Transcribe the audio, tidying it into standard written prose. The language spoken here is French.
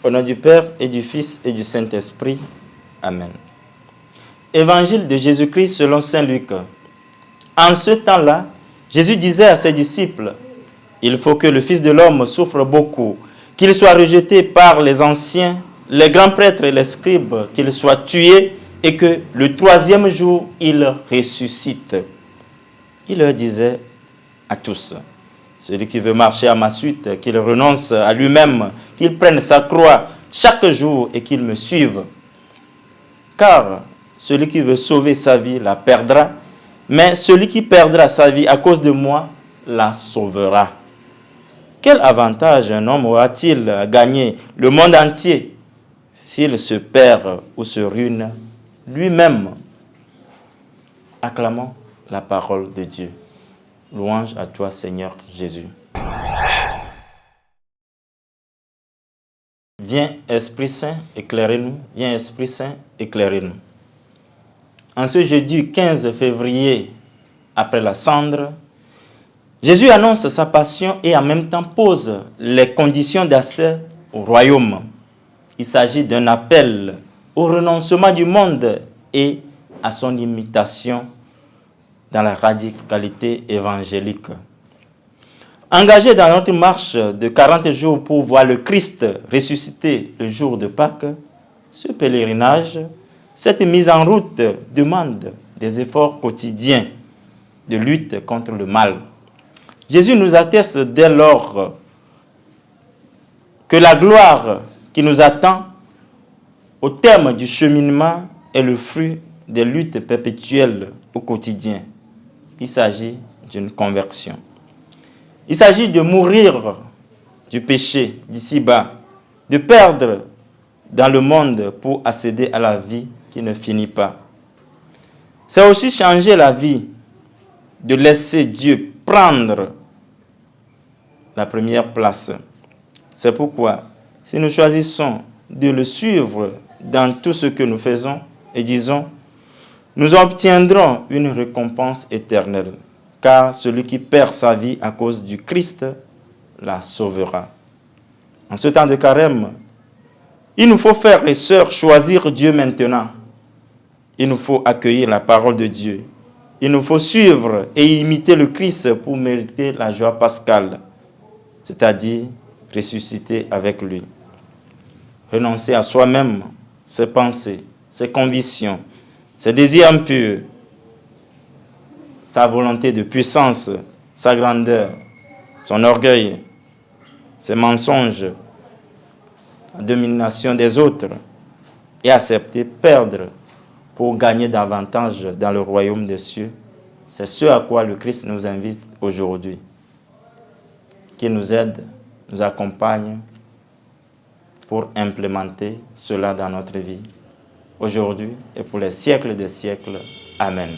Au nom du Père et du Fils et du Saint-Esprit. Amen. Évangile de Jésus-Christ selon saint Luc. En ce temps-là, Jésus disait à ses disciples, « Il faut que le Fils de l'homme souffre beaucoup, qu'il soit rejeté par les anciens, les grands prêtres et les scribes, qu'il soit tué et que le troisième jour, il ressuscite. » Il leur disait à tous, « Celui qui veut marcher à ma suite, qu'il renonce à lui-même, qu'il prenne sa croix chaque jour et qu'il me suive. Car celui qui veut sauver sa vie la perdra, mais celui qui perdra sa vie à cause de moi la sauvera. Quel avantage un homme aura-t-il à gagner le monde entier s'il se perd ou se ruine lui-même? » Acclamons la parole de Dieu. Louange à toi, Seigneur Jésus. Viens, Esprit Saint, éclairez-nous. Viens, Esprit Saint, éclairez-nous. En ce jeudi 15 février, après la cendre, Jésus annonce sa passion et en même temps pose les conditions d'accès au royaume. Il s'agit d'un appel au renoncement du monde et à son imitation dans la radicalité évangélique. Engagé dans notre marche de 40 jours pour voir le Christ ressuscité le jour de Pâques, ce pèlerinage, cette mise en route demande des efforts quotidiens de lutte contre le mal. Jésus nous atteste dès lors que la gloire qui nous attend au terme du cheminement est le fruit des luttes perpétuelles au quotidien. Il s'agit d'une conversion. Il s'agit de mourir du péché d'ici-bas, de perdre dans le monde pour accéder à la vie qui ne finit pas. C'est aussi changer la vie, de laisser Dieu prendre la première place. C'est pourquoi, si nous choisissons de le suivre dans tout ce que nous faisons et disons, nous obtiendrons une récompense éternelle, car celui qui perd sa vie à cause du Christ la sauvera. En ce temps de carême, il nous faut, frères et sœurs, choisir Dieu maintenant. Il nous faut accueillir la parole de Dieu. Il nous faut suivre et imiter le Christ pour mériter la joie pascale, c'est-à-dire ressusciter avec lui. Renoncer à soi-même, ses pensées, ses convictions, ses désirs impurs, sa volonté de puissance, sa grandeur, son orgueil, ses mensonges, la domination des autres, et accepter perdre pour gagner davantage dans le royaume des cieux. C'est ce à quoi le Christ nous invite aujourd'hui, qui nous aide, nous accompagne pour implémenter cela dans notre vie, aujourd'hui et pour les siècles des siècles. Amen.